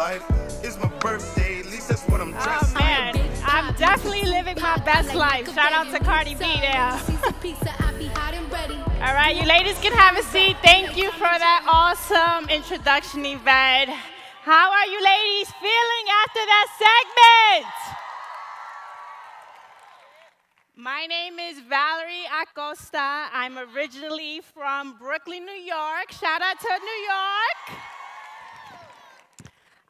like it's my birthday. At least that's what I'm dressed. Oh man, I'm definitely living my best life. Shout out to Cardi B there. All right, you ladies can have a seat. Thank you for that awesome introduction, Yvette. How are you ladies feeling after that segment? My name is Valerie Acosta. I'm originally from Brooklyn, New York. Shout out to New York.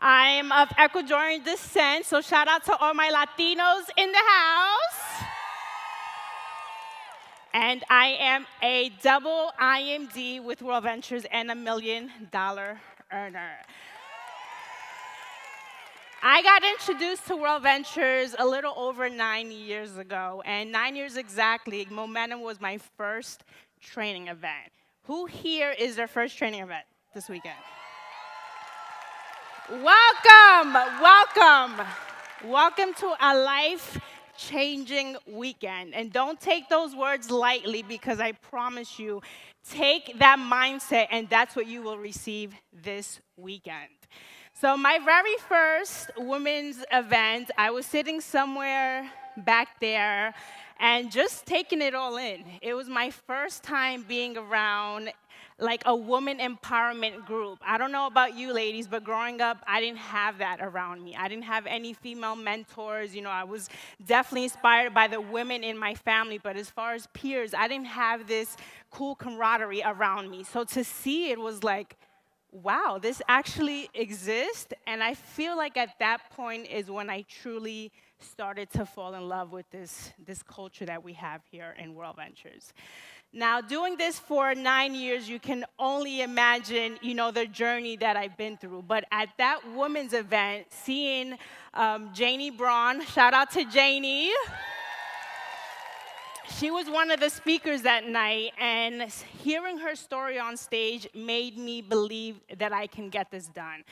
I'm of Ecuadorian descent, so shout out to all my Latinos in the house. And I am a double IMD with Worldventures and $1 million earner. I got introduced to Worldventures a little over 9 years ago, and 9 years exactly, Momentum was my first training event. Who here is their first training event this weekend? Welcome, welcome. Welcome to a life-changing weekend. And don't take those words lightly because I promise you, take that mindset and that's what you will receive this weekend. So my very first women's event, I was sitting somewhere back there and just taking it all in. It was my first time being around like a woman empowerment group. I don't know about you ladies, but growing up, I didn't have that around me. I didn't have any female mentors. You know, I was definitely inspired by the women in my family, but as far as peers, I didn't have this cool camaraderie around me. So to see it was like, wow, this actually exists. And I feel like at that point is when I truly started to fall in love with this culture that we have here in Worldventures. Now, doing this for 9 years, you can only imagine, you know, the journey that I've been through. But at that women's event, seeing Janie Braun, shout out to Janie. She was one of the speakers that night, and hearing her story on stage made me believe that I can get this done.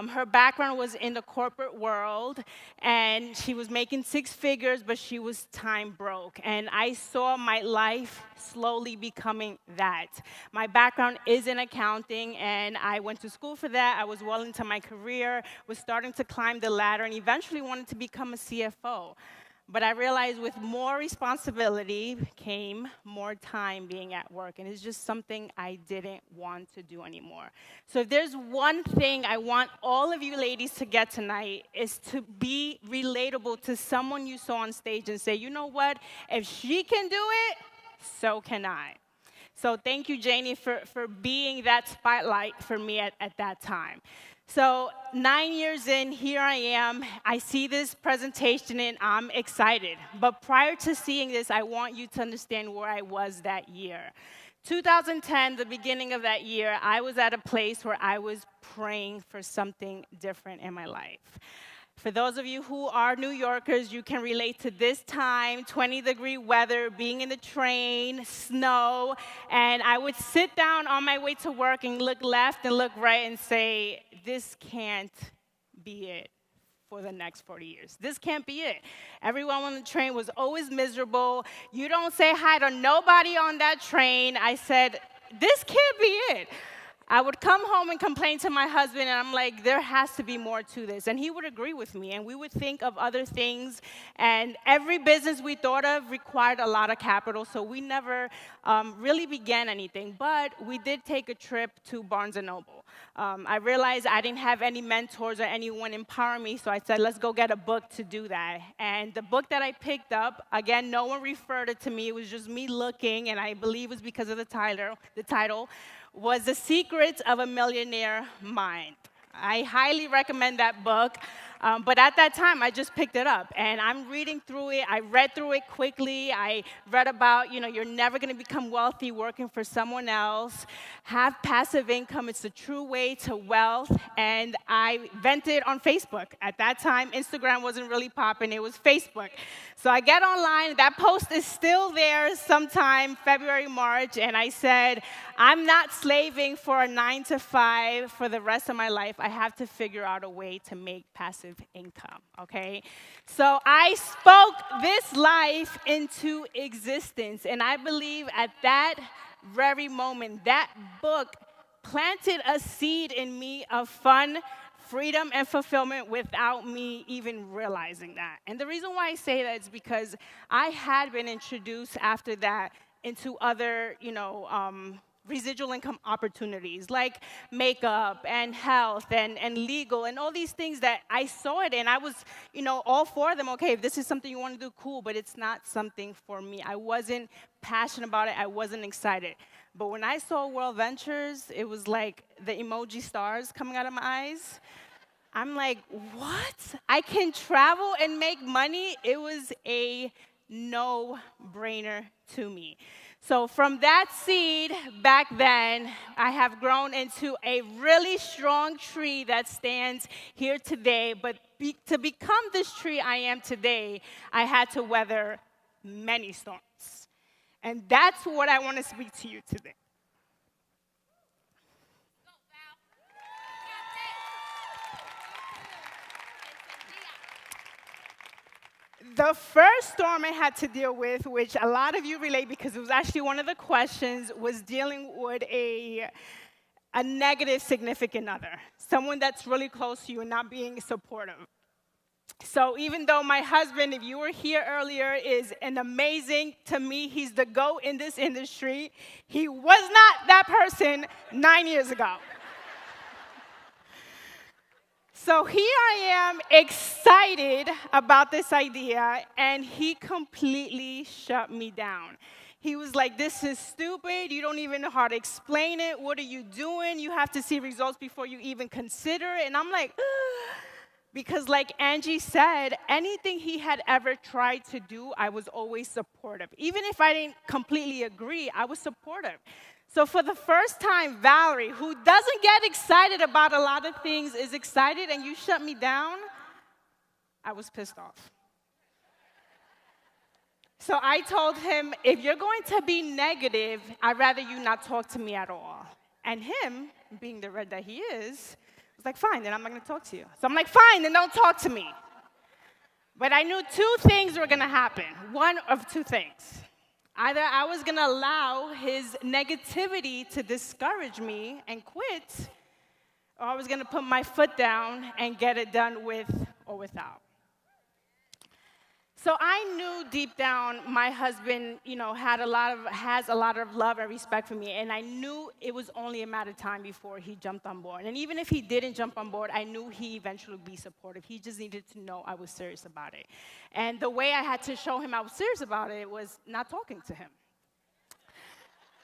Her background was in the corporate world, and she was making 6 figures, but she was time broke. And I saw my life slowly becoming that. My background is in accounting, and I went to school for that. I was well into my career, was starting to climb the ladder, and eventually wanted to become a CFO. But I realized with more responsibility came more time being at work, and it's just something I didn't want to do anymore. So if there's one thing I want all of you ladies to get tonight is to be relatable to someone you saw on stage and say, you know what, if she can do it, so can I. So thank you, Janie, for being that spotlight for me at that time. So 9 years in, here I am. I see this presentation, and I'm excited. But prior to seeing this, I want you to understand where I was that year. 2010, the beginning of that year, I was at a place where I was praying for something different in my life. For those of you who are New Yorkers, you can relate to this time, 20-degree weather, being in the train, snow, and I would sit down on my way to work and look left and look right and say, this can't be it for the next 40 years. This can't be it. Everyone on the train was always miserable. You don't say hi to nobody on that train. I said, this can't be it. I would come home and complain to my husband, and I'm like, there has to be more to this. And he would agree with me, and we would think of other things. And every business we thought of required a lot of capital, so we never really began anything. But we did take a trip to Barnes & Noble. I realized I didn't have any mentors or anyone empower me, so I said, let's go get a book to do that. And the book that I picked up, again, no one referred it to me. It was just me looking, and I believe it was because of the title, was The Secrets of a Millionaire Mind. I highly recommend that book. But at that time, I just picked it up, and I'm reading through it. I read through it quickly. I read about, you're never going to become wealthy working for someone else. Have passive income. It's the true way to wealth. And I vented on Facebook. At that time, Instagram wasn't really popping. It was Facebook. So I get online. That post is still there sometime February, March, and I said, I'm not slaving for a 9-to-5 for the rest of my life. I have to figure out a way to make passive income, okay? So I spoke this life into existence, and I believe at that very moment, that book planted a seed in me of fun, freedom and fulfillment without me even realizing that. And the reason why I say that is because I had been introduced after that into other, residual income opportunities like makeup and health and legal and all these things that I saw it and I was, all for them. Okay, if this is something you want to do, cool, but it's not something for me. I wasn't passionate about it. I wasn't excited. But when I saw Worldventures, it was like the emoji stars coming out of my eyes. I'm like, what? I can travel and make money? It was a no-brainer to me. So from that seed back then, I have grown into a really strong tree that stands here today. But to become this tree I am today, I had to weather many storms. And that's what I want to speak to you today. The first storm I had to deal with, which a lot of you relate because it was actually one of the questions, was dealing with a negative significant other, someone that's really close to you and not being supportive. So even though my husband, if you were here earlier, is an amazing, to me, he's the GOAT in this industry, he was not that person 9 years ago. So here I am excited about this idea, and he completely shut me down. He was like, this is stupid. You don't even know how to explain it. What are you doing? You have to see results before you even consider it. And I'm like, ugh. Because like Angie said, anything he had ever tried to do, I was always supportive. Even if I didn't completely agree, I was supportive. So for the first time, Valerie, who doesn't get excited about a lot of things, is excited and you shut me down, I was pissed off. So I told him, if you're going to be negative, I'd rather you not talk to me at all. And him, being the red that he is, was like, fine, then I'm not going to talk to you. So I'm like, fine, then don't talk to me. But I knew two things were going to happen. One of two things. Either I was going to allow his negativity to discourage me and quit, or I was going to put my foot down and get it done with or without. So I knew deep down my husband, has a lot of love and respect for me, and I knew it was only a matter of time before he jumped on board. And even if he didn't jump on board, I knew he eventually would be supportive. He just needed to know I was serious about it. And the way I had to show him I was serious about it was not talking to him.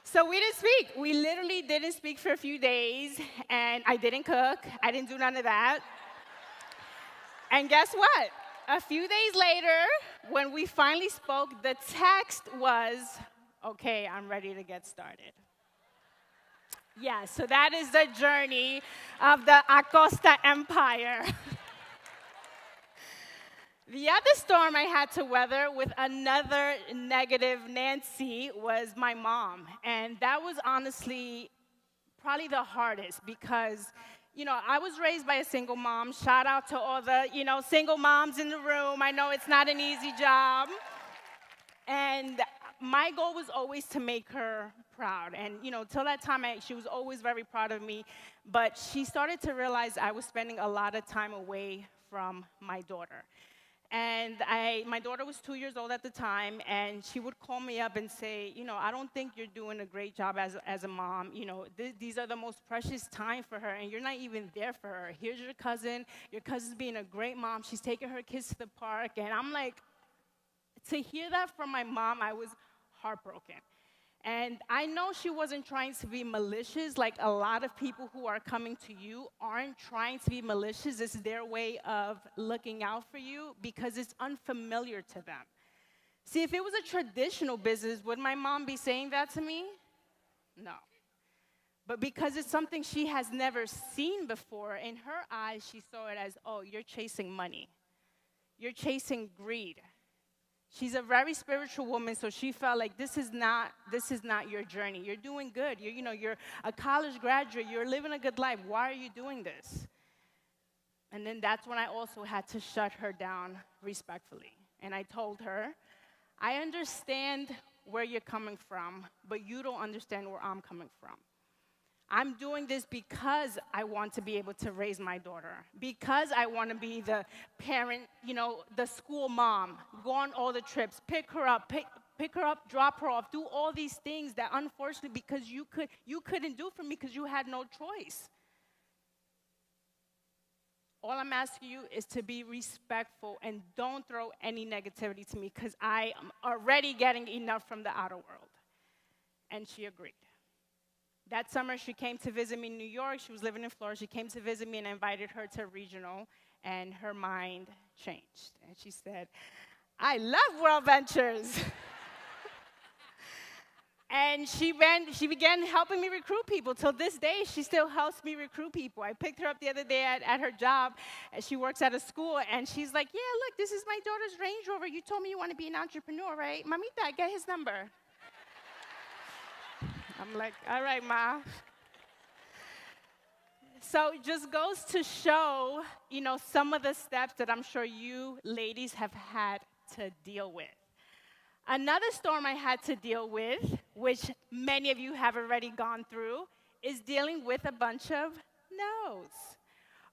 So we didn't speak. We literally didn't speak for a few days, and I didn't cook. I didn't do none of that. And guess what? A few days later, when we finally spoke, the text was, okay, I'm ready to get started. Yeah, so that is the journey of the Acosta Empire. The other storm I had to weather with another negative Nancy was my mom. And that was honestly probably the hardest because I was raised by a single mom. Shout out to all the, single moms in the room. I know it's not an easy job. And my goal was always to make her proud. And, till that time, she was always very proud of me. But she started to realize I was spending a lot of time away from my daughter. And my daughter was 2 years old at the time, and she would call me up and say, I don't think you're doing a great job as a mom. These are the most precious time for her, and you're not even there for her. Here's your cousin. Your cousin's being a great mom. She's taking her kids to the park. And I'm like, to hear that from my mom, I was heartbroken. And I know she wasn't trying to be malicious, like a lot of people who are coming to you aren't trying to be malicious. It's their way of looking out for you because it's unfamiliar to them. See, if it was a traditional business, would my mom be saying that to me? No. But because it's something she has never seen before, in her eyes, she saw it as, oh, you're chasing money. You're chasing greed. She's a very spiritual woman, so she felt like this is not your journey. You're doing good. You're a college graduate. You're living a good life. Why are you doing this? And then that's when I also had to shut her down respectfully. And I told her, I understand where you're coming from, but you don't understand where I'm coming from. I'm doing this because I want to be able to raise my daughter, because I want to be the parent, the school mom, go on all the trips, pick her up, drop her off, do all these things that unfortunately because you couldn't do for me because you had no choice. All I'm asking you is to be respectful and don't throw any negativity to me because I am already getting enough from the outer world. And she agreed. That summer, she came to visit me in New York. She was living in Florida. She came to visit me, and I invited her to regional, and her mind changed. And she said, I love Worldventures. And she began helping me recruit people. Till this day, she still helps me recruit people. I picked her up the other day at her job, and she works at a school, and she's like, yeah, look, this is my daughter's Range Rover. You told me you want to be an entrepreneur, right? Mamita, get his number. I'm like, all right, Ma. So it just goes to show, some of the steps that I'm sure you ladies have had to deal with. Another storm I had to deal with, which many of you have already gone through, is dealing with a bunch of no's.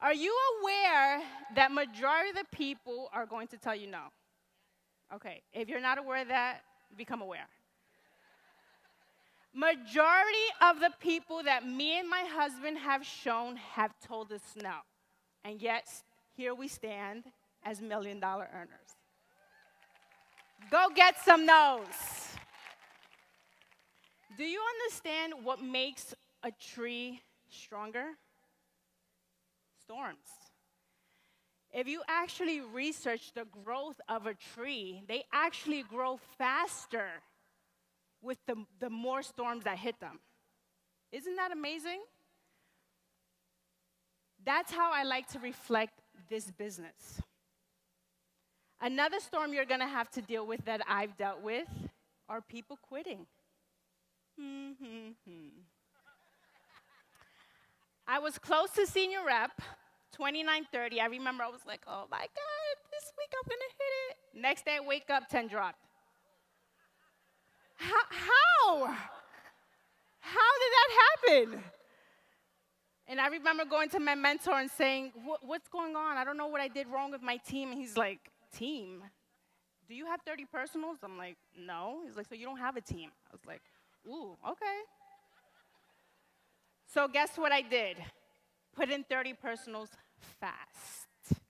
Are you aware that majority of the people are going to tell you no? Okay, if you're not aware of that, become aware. Majority of the people that me and my husband have shown have told us no. And yet, here we stand as million-dollar earners. Go get some no's. Do you understand what makes a tree stronger? Storms. If you actually research the growth of a tree, they actually grow faster with the more storms that hit them. Isn't that amazing? That's how I like to reflect this business. Another storm you're going to have to deal with that I've dealt with are people quitting. I was close to senior rep, 29:30. I remember I was like, oh my God, this week I'm going to hit it. Next day I wake up, 10 dropped. How? How did that happen? And I remember going to my mentor and saying, what's going on? I don't know what I did wrong with my team. And he's like, team? Do you have 30 personals? I'm like, no. He's like, so you don't have a team. I was like, ooh, okay. So guess what I did? Put in 30 personals fast.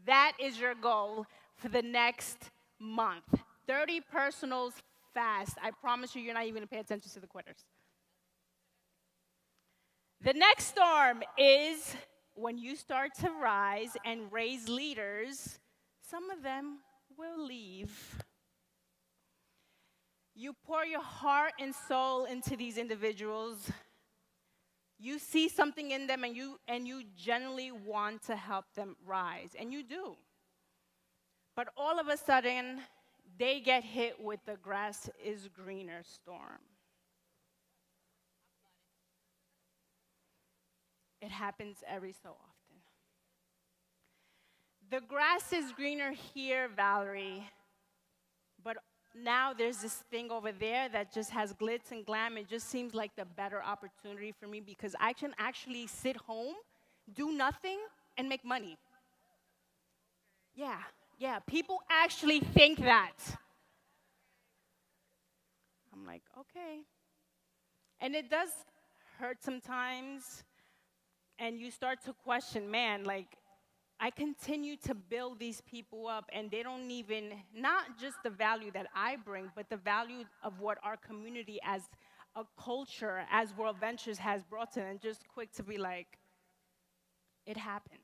That is your goal for the next month. 30 personals fast. I promise you, you're not even going to pay attention to the quitters. The next storm is when you start to rise and raise leaders, some of them will leave. You pour your heart and soul into these individuals. You see something in them, and you genuinely want to help them rise, and you do. But all of a sudden, they get hit with the grass is greener storm. It happens every so often. The grass is greener here, Valerie, but now there's this thing over there that just has glitz and glam. It just seems like the better opportunity for me because I can actually sit home, do nothing, and make money. Yeah, people actually think that. I'm like, okay. And it does hurt sometimes, and you start to question, man, like, I continue to build these people up, and they don't even, not just the value that I bring, but the value of what our community as a culture, as Worldventures has brought in, and just quick to be like, it happens.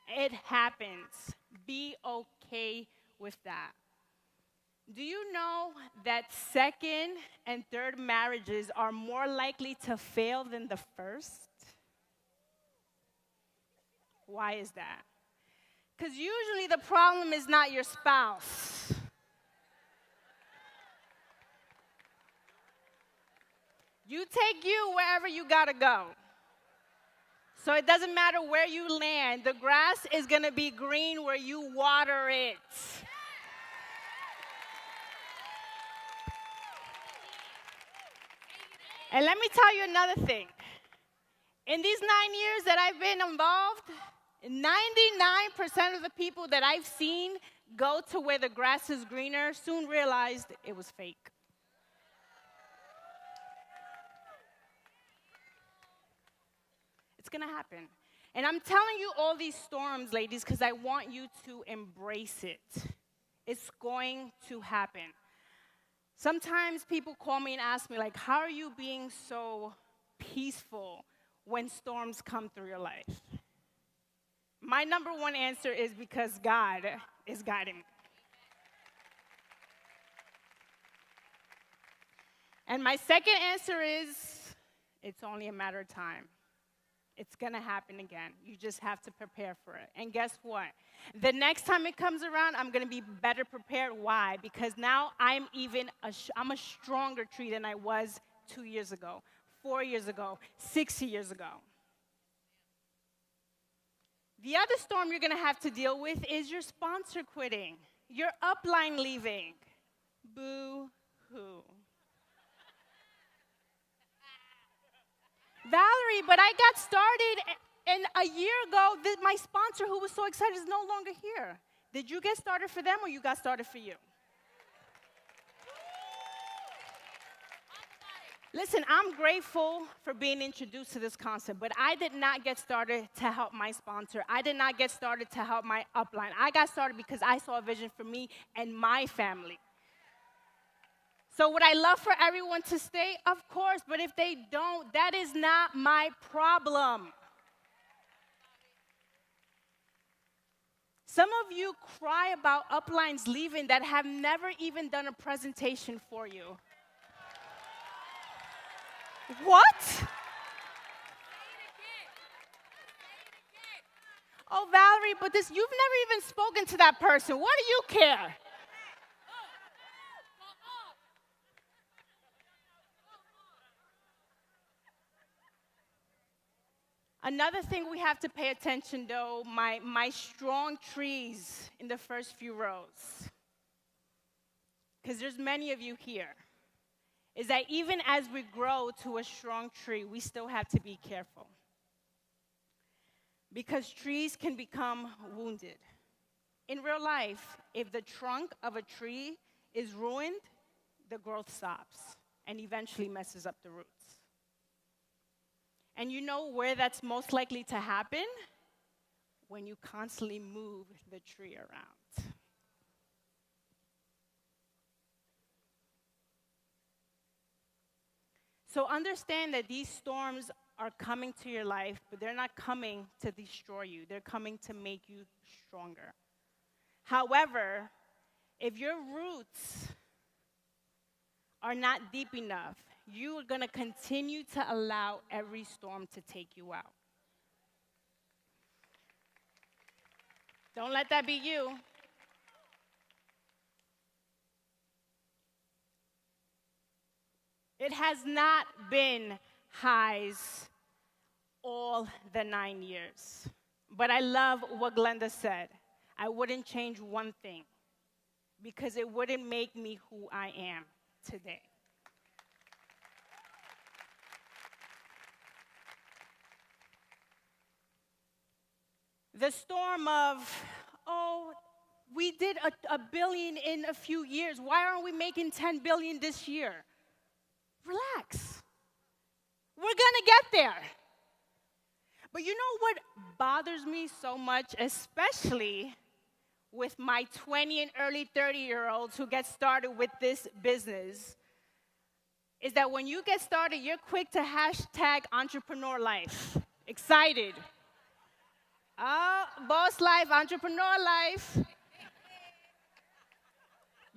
It happens. Be okay with that. Do you know that second and third marriages are more likely to fail than the first? Why is that? Because usually the problem is not your spouse. You take you wherever you gotta go. So it doesn't matter where you land, the grass is gonna be green where you water it. And let me tell you another thing. In these 9 years that I've been involved, 99% of the people that I've seen go to where the grass is greener soon realized it was fake. It's going to happen. And I'm telling you all these storms, ladies, because I want you to embrace it. It's going to happen. Sometimes people call me and ask me, like, how are you being so peaceful when storms come through your life? My number one answer is because God is guiding me. And my second answer is, it's only a matter of time. It's going to happen again. You just have to prepare for it. And guess what? The next time it comes around, I'm going to be better prepared. Why? Because now I'm a stronger tree than I was 2 years ago, 4 years ago, 6 years ago. The other storm you're going to have to deal with is your sponsor quitting, your upline leaving. Boo-hoo. Valerie, but I got started, and a year ago, my sponsor, who was so excited, is no longer here. Did you get started for them, or you got started for you? Listen, I'm grateful for being introduced to this concept, but I did not get started to help my sponsor. I did not get started to help my upline. I got started because I saw a vision for me and my family. So would I love for everyone to stay? Of course, but if they don't, that is not my problem. Some of you cry about uplines leaving that have never even done a presentation for you. What? Oh, Valerie, but you've never even spoken to that person. What do you care? Another thing we have to pay attention, though, my strong trees in the first few rows, because there's many of you here, is that even as we grow to a strong tree, we still have to be careful. Because trees can become wounded. In real life, if the trunk of a tree is ruined, the growth stops and eventually messes up the roots. And you know where that's most likely to happen? When you constantly move the tree around. So understand that these storms are coming to your life, but they're not coming to destroy you. They're coming to make you stronger. However, if your roots are not deep enough, you are going to continue to allow every storm to take you out. Don't let that be you. It has not been highs all the 9 years. But I love what Glenda said. I wouldn't change one thing because it wouldn't make me who I am today. The storm of, oh, we did a billion in a few years. Why aren't we making 10 billion this year? Relax. We're going to get there. But you know what bothers me so much, especially with my 20 and early 30-year-olds who get started with this business, is that when you get started, you're quick to hashtag entrepreneur life. Excited. Boss life, entrepreneur life.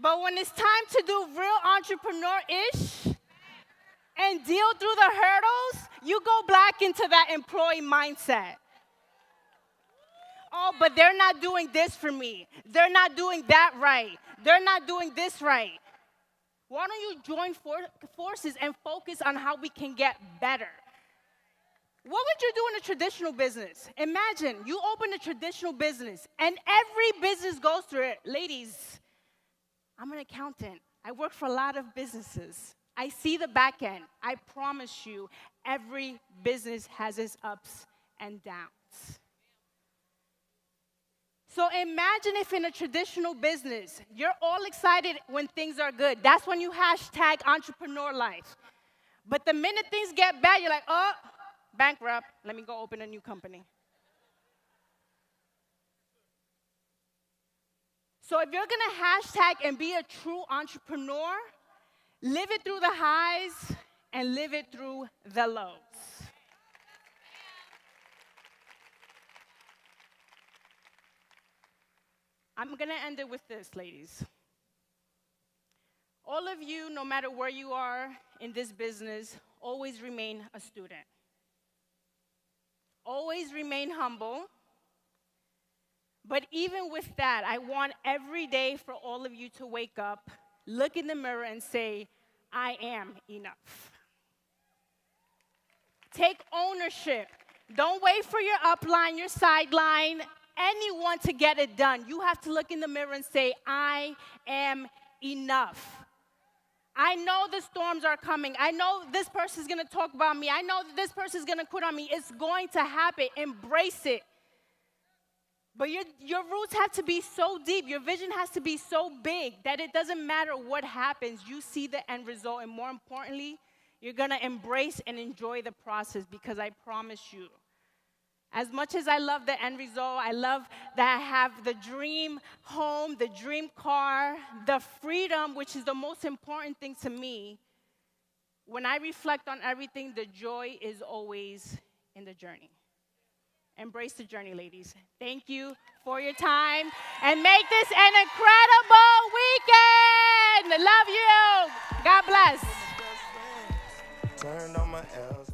But when it's time to do real entrepreneur-ish and deal through the hurdles, you go back into that employee mindset. Oh, but they're not doing this for me. They're not doing that right. They're not doing this right. Why don't you join forces and focus on how we can get better? What would you do in a traditional business? Imagine you open a traditional business, and every business goes through it. Ladies, I'm an accountant. I work for a lot of businesses. I see the back end. I promise you, every business has its ups and downs. So imagine if in a traditional business, you're all excited when things are good. That's when you hashtag entrepreneur life. But the minute things get bad, you're like, oh, bankrupt. Let me go open a new company. So if you're going to hashtag and be a true entrepreneur, live it through the highs and live it through the lows. I'm going to end it with this, ladies. All of you, no matter where you are in this business, always remain a student. Always remain humble. But even with that, I want every day for all of you to wake up, look in the mirror and say, I am enough. Take ownership. Don't wait for your upline, your sideline, anyone to get it done. You have to look in the mirror and say, I am enough. I know the storms are coming. I know this person is going to talk about me. I know that this person is going to quit on me. It's going to happen. Embrace it. But your roots have to be so deep. Your vision has to be so big that it doesn't matter what happens. You see the end result. And more importantly, you're going to embrace and enjoy the process, because I promise you, as much as I love the end result, I love that I have the dream home, the dream car, the freedom, which is the most important thing to me. When I reflect on everything, the joy is always in the journey. Embrace the journey, ladies. Thank you for your time, and make this an incredible weekend. Love you. God bless. Turned on my L's.